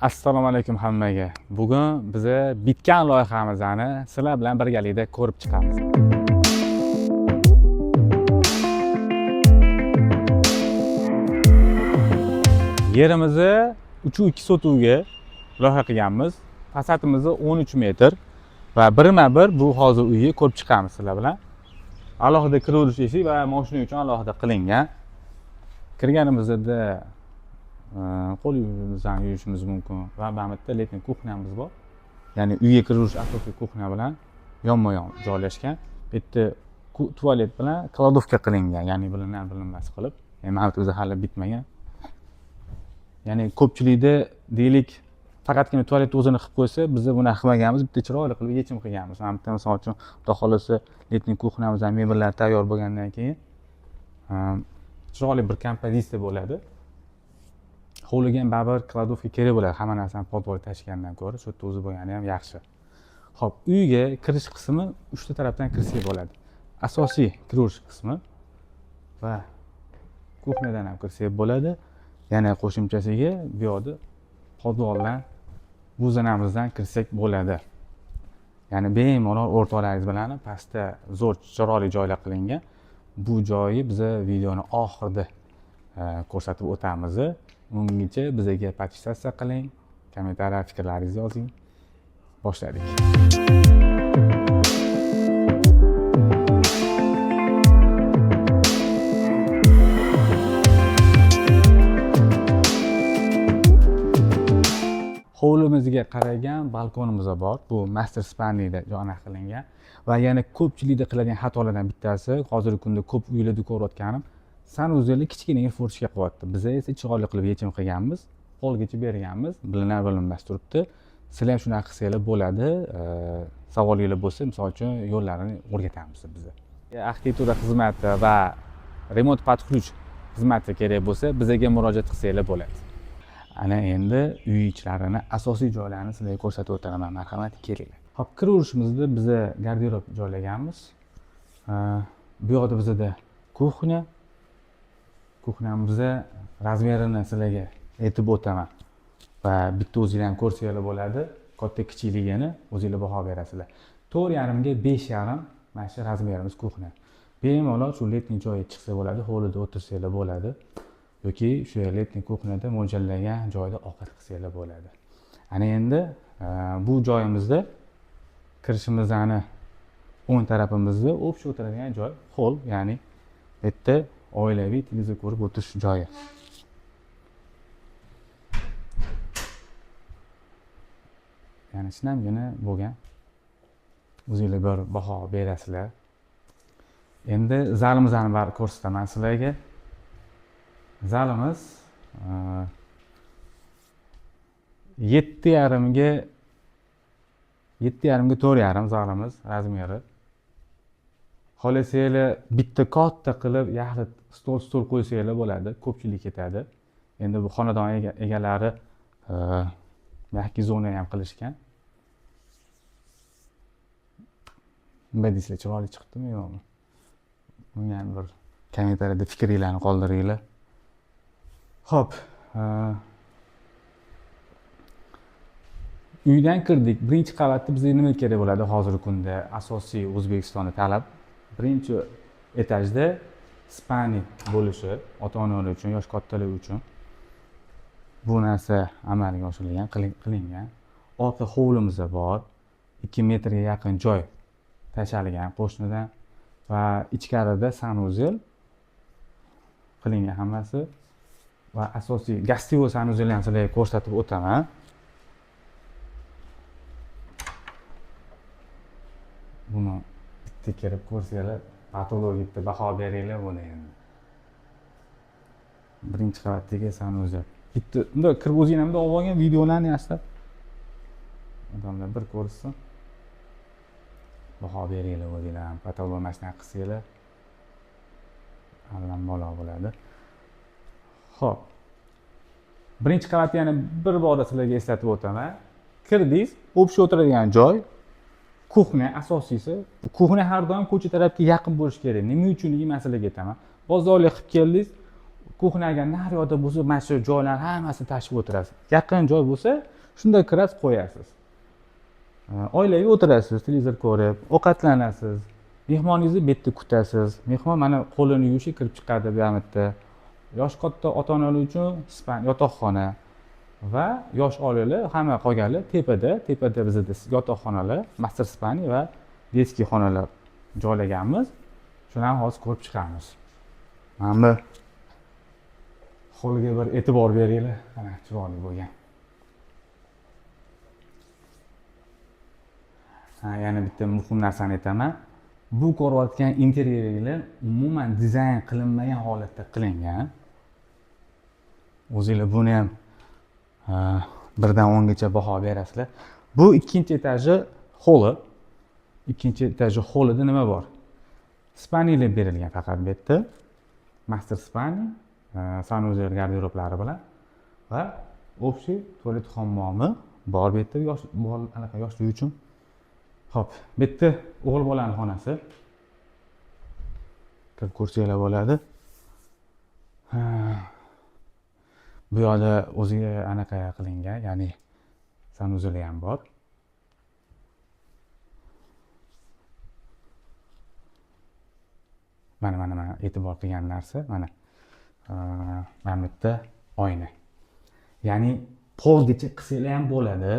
Assalomu alaykum hammaga. Bugun biz bitgan loyihamizni sizlar bilan birgalikda ko'rib chiqamiz. Yerimizni 3.2 sotuvga loyiha qilganmiz. Fasatimiz 13 metr va birma-bir bu hozir uyni ko'rib chiqamiz sizlar bilan. Alohida kiruvchi eshik va mashina uchun alohida qilingan. Kirganimizda qo'l bilan yuvishimiz mumkin va bu yerda lekin kuxnyamiz bor. Ya'ni uyga kiruvchi asosiy kuxnya bilan yonma-yon joylashgan. Bu yerda tualet bilan kladovka qilingan, ya'ni bilinmas qilib. Mana bu o'zi hali bitmagan. Ya'ni ko'pchilikda deylik faqatgina tualetni o'zini qilib qo'ysa, biz buni qilmaganmiz, bitta chiroyli qilib yechim qilganmiz. Mana bu misol uchun xudo xolasa letniy kuxnyamiz ham mebellar tayyor bo'lgandan keyin chiroyli bir kompozitsiya bo'ladi. Hovliga ham baribir kladovka kerak bo'ladi, hamma narsani podvolga tashgandan ko'ra, shu yerda o'zi bo'lgani ham yaxshi. Xo'p, uyga kirish qismi 3 ta tarafdan kirsak bo'ladi. Asosiy kirish qismi va kuxnyadan ham kirsak bo'ladi. Yana qo'shimchasiga bu yerda podvoldan bu zonamizdan kirsak bo'ladi. Ya'ni bemalol o'rtalaringiz bilan pastda zo'r chiroyli joylar qilingan. Bu joyi biz videoni oxirida ko'rsatib o'tamiz. Ungacha bizga podpisatsiya qiling, kommentariy fikrlaringizni yozing. Boshladik. Hovlimizga qaragan balkonimiz bor. Bu master spandida jo'na qilingan va yana ko'pchilikda qiladigan xatolardan bittasi, hozirgi kunda ko'p uylarda ko'rayotganim, sanuzelni kichkina forchka qilyapti. Biz esa chiroyli qilib yechim qilganmiz, polgacha berganmiz, bilinmas turibdi. Sizlar ham shunaqa qilsanglar bo'ladi. Savolinglar bo'lsa, misol uchun yo'llarini o'rgatamiz biz. Arxitektura xizmati va remont podключ xizmati kerak bo'lsa, bizga murojaat qilsanglar bo'ladi. Ana endi uy ichlarini, asosiy joylarini sizlarga ko'rsatib o'taman. Marhamat, kelinglar. Hop, kiraverishimizda biz garderob joylaganmiz. Bu yoqda bizda kuxnya. Kuxnyamizda razmerini sizlarga aytib o'taman. Va bitta o'zinglar ham ko'rsanglar bo'ladi. Katta kichikligini o'zinglar baho berasizlar. 4,5 ga 5,5 mana shu razmerimiz kuxnya. Bemalol shu letniy joyga chiqsa bo'ladi, hovlida o'tirsanglar bo'ladi. Yoki shu letniy kuxnyada mo'ljallangan joyda ovqat qilsanglar bo'ladi. Ana endi bu joyimizda kirishimizni o'ng tarafimizda общий o'tiradigan joy, hol, ya'ni bu yerda oilaviy televizor ko'rib o'tirish joyi. Ya'ni shinamgina bo'lgan. O'zingizlar bir baho berasizlar. Endi zalimizni bari ko'rsataman sizlarga. Zalimiz 7,5 ga 4,5 zalimiz razmeri. Xohlasanglar bitta katta qilib yaxlit stol qo'ysanglar bo'ladi, ko'pchilik ketadi. Endi bu xonadon egalari mehki zona ham qilishgan. Nima deysizlar, chiroyli chiqdimi yo'qmi? Bunga ham bir kommentariyada fikringizni qoldiringlar. Xo'p, uydan kirdik. Birinchi qavatda bizga nima kerak bo'ladi hozirgi kunda? Asosiy O'zbekistonda talab. Birinchi etajda spani bo'lishi, ota-onalar uchun, yosh kattalar uchun. Bu narsa amalga oshirilgan, qilingan. Orqa hovlimiz bor. 2 metrga yaqin joy tashalgan qo'shnidan va ichkarida sanuzel qilingan hammasi. Va asosiy gastivoy sanuzelni ham sizlarga ko'rsatib o'taman. Buni bitta kirib ko'rsanglar, patologikda baho beringlar buni endi. Birinchi qavatdagi sanuzel. Bitta unda kirib o'zinglar ham olib olgan videolarni yaxshilab. Odamlar bir ko'rsin. Baho beringlar o'zinglar ham, patolog mashina qilsanglar. Allambalo bo'ladi. Xo'p. Birinchi qavatni yana bir bor sizlarga eslatib o'taman. Kirdingiz, общий o'tiradigan joy, kuxnya asosiysi. Kuxnya har doim ko'cha tarafga yaqin bo'lishi kerak. Nima uchunligi masalaga aytaman. Bozorlik qilib keldingiz, kuxnaga naryoqda bo'lsa mana shu joylarni hammasini tashib o'tirasiz. Yaqin joy bo'lsa shunda kirasiz, qo'yasiz. Oilaviy o'tirasiz, televizor ko'rib, ovqatlanasiz. Mehmoningizni bu yerda kutasiz. Mehmon mana qo'lini yuvishi kirib chiqadi bu yerda. Yosh katta ota-onalar uchun span yotoqxona va yosh oilalar hamma qolganlar tepada bizda yotoqxonalar, master spani va detskiy xonalar joylaganmiz. Shuni hozir ko'rib chiqamiz. Mana bu holga bir e'tibor beringlar. Mana chiroyli bo'lgan. Yana bitta muhim narsani aytaman. Bu ko'rayotgan interyerlar umuman dizayn qilinmagan holatda qilingan. O'zingizlar buni ham 1 dan 10 gacha baho berasizlar. Bu ikkinchi etaji holi. Ikkinchi etaji holida nima bor? Spaniyalar berilgan faqat bu yerda. Master spani, sanuzel garderoblari bilan va общий tualet hammomi bor bu yerda yoshlar uchun. Xo'p, bu yerda o'g'il bolaning xonasi. Kirib ko'rsanglar bo'ladi. Bu yoqda o'ziga anaqa qilingan, ya'ni sanuzeli ham bor. Mana e'tibor qilgan narsa, mana bu yerda oyna. Ya'ni polgacha qilsanglar ham bo'ladi,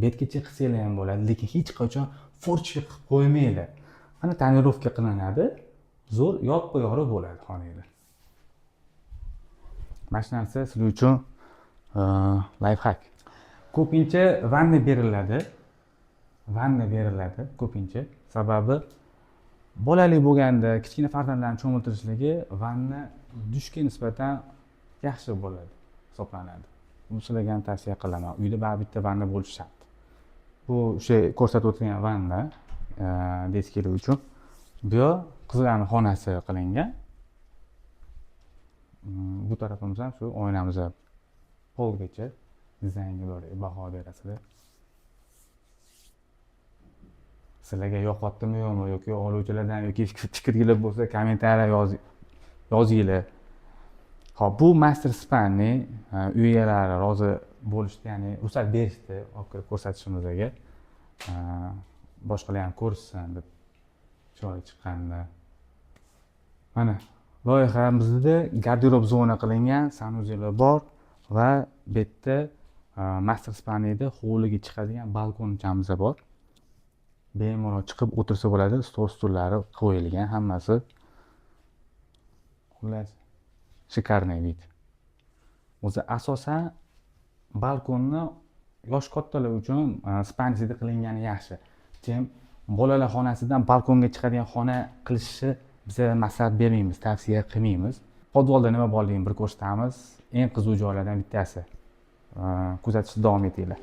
betgacha qilsanglar ham bo'ladi, lekin hech qachon forchlik qilib qo'ymaylar. Mana tonirovka qilinadi, zo'r yopqa-yorug' bo'ladi xonanglar. Mana shu narsa sizlar uchun lifehack. Ko'pincha vanna beriladi. Vanna beriladi ko'pincha. Sababi bolali bo'lganda kichkina farzandlarni cho'miltirishligi vanna dushga nisbatan yaxshi bo'ladi, hisoblanadi. Bu sizlarga ham tavsiya qilaman. Uyda baribir bitta vanna bo'lishi shart. Bu o'sha ko'rsatib o'tgan vanna detskiylar uchun. Bu yoq qizlarning xonasi qilingan. Bu tarafimiz ham shu oynamiz polgacha dizaynga baho berasizlar. Sizlarga yoqyaptimi yo'qmi yoki oluvchilardan yoki fikringiz bo'lsa kommentariya yozinglar. Xo'p, bu master spanni uy egalari rozi bo'lishdi, ya'ni ruxsat berishdi olib kirib ko'rsatishimizga. Boshqalar ham ko'rishsin deb chiroyli chiqqanda. Mana loyihamizda garderob zona qilingan, sanuzellar bor va bu yerda master spanida hovliga chiqadigan balkonchamiz bor. Bemalol chiqib o'tirsa bo'ladi, stol-stullari qo'yilgan hammasi. Xullas, shikarniy vid. O'zi asosan balkonni yosh kattalar uchun spanisida qilingani yaxshi. Chem bolalar xonasidan balkonga chiqadigan xona qilishni biz maslahat bermaymiz, tavsiya qilmaymiz. Podvalda nima borligini bir ko'rsatamiz. Eng qiziq joylardan bittasi. Kuzatishda davom etinglar.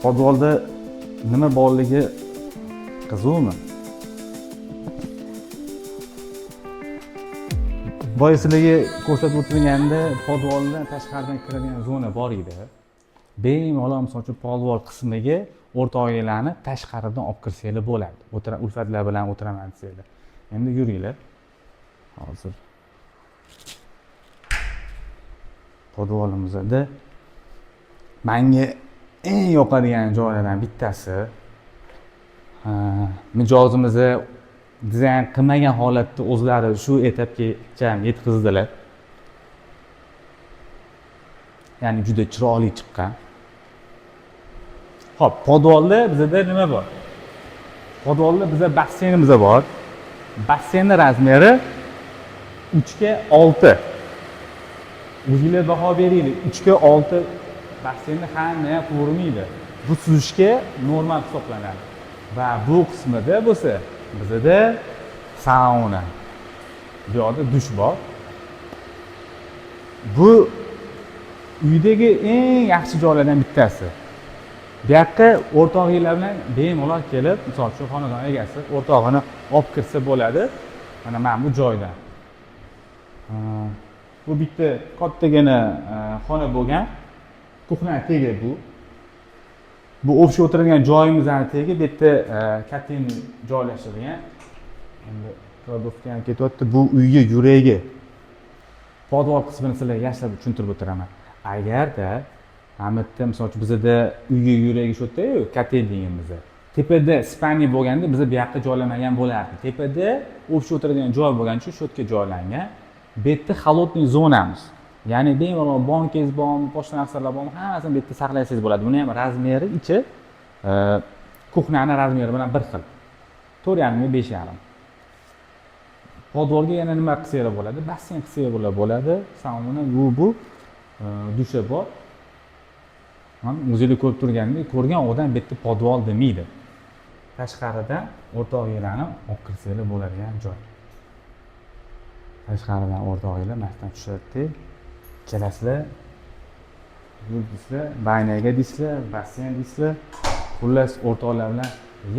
Podvalda nima borligi qiziqmi? Boya sizlarga ko'rsatib o'tganda podvaldan tashqaridan kiradigan zona bor edi. Bemalol misol uchun podval qismiga o'rta oilalarni tashqaridan olib kirsanglar bo'ladi. Ulfatlar bilan o'tiraman desanglar. Endi yuringlar. Hozir podvalimizda menga eng yoqadigan joylardan bittasi mijozimizni dizayn qilmagan holatda o'zlari shu etapgacha yetkazdilar. Ya'ni juda chiroyli chiqqan. Xo'p, podvalda bizda nima bor? Podvalda bizda basseynimiz bor. Basseynning razmeri 3 ga 6. O'zingizlar baho beringlar. 3 ga 6 basseynni hamma ham ko'rmaydi. Bu suzishga normal hisoblanadi. Va bu qismida bo'lsa bizda sauna. Bu yerda dush bor. Bu uydagi eng yaxshi joylardan bittasi. Bu yoqqa o'rtog'inglar bilan bemalol kelib, misol uchun xonadon egasi o'rtog'ini olib kirsa bo'ladi. Mana bu joyda. Bu bitta kattagina xona bo'lgan. Kuxna tegi bu. Bu o'sha o'tiradigan joyimizning tegi bu yerda katin joylashtirilgan. endi kladovka ham ketyapti. Bu uyga yuragi podvol qismini sizlarga yaxshilab tushuntirib o'tiraman. Agarda mana bu yerda misol uchun bizda uyga yuragi shu yerda-yu, kotel deganimizda. Tepada spalni bo'lganda biz bu yoqqa joylamagan bo'lardi. Tepada o'pcha o'tiradigan joy bo'lgani uchun shu yerga joylangan. Bu yerda холодный zonamiz. Ya'ni bemalol bankangiz bormi, boshqa narsalar bormi, hammasini bu yerda saqlasangiz bo'ladi. Buni ham razmeri ichi kuxnyani razmeri bilan bir xil. 4,5 5,5. Podvolga yana nima qilsa bo'ladi? Basseyn qilsa bo'ladi. Saunani bu dusha bor. Mana o'zingizlar ko'rib turgandek, ko'rgan odam bu yerda podvol demaydi. Tashqaridan o'rtog'inglarni olib kirsanglar bo'ladigan joy. Tashqaridan o'rtog'inglar mashinadan tushadi. Kelasizlar, yuldizlar, baynaga deysizlar, basseyn deysizlar. Xullas o'rtoqlar bilan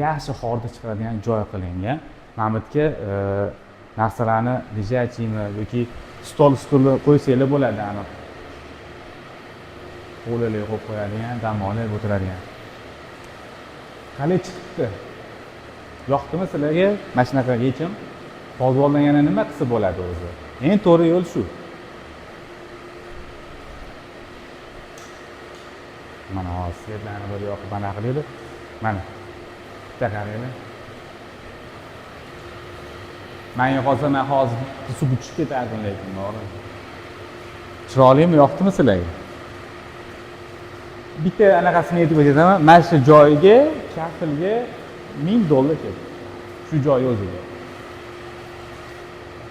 yaxshi hordiq chiqaradigan joy qilingan. Mana bu yerga narsalarni lejachiymi yoki stulni qo'ysanglar bo'ladi, aniq. Qo'llarga qo'yib qo'yadigan, dam olib o'tiradigan. Qalay chiqibdi? Yoqdimi sizlarga mana shunaqa yechim? Podvoldan yana nima qilsa bo'ladi o'zi? Eng to'g'ri yo'l shu. Mana hozir svetlarni bir yoqib mana qilaydi. Mana bitta qaranglar. Men yo'qolsa men hozir suv tushib ketardim lekin to'g'ri. Chiroylimi, yoqdimi sizlarga? Bitta anaqasini aytib o'taman. Mana shu joyga, kafilga $1000 ketdi. Shu joy o'ziga.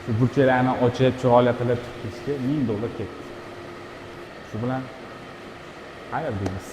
Shu burchaklarni ochib, chiroyli qilib chiqishga $1000 ketdi. Shu bilan xayr deymiz.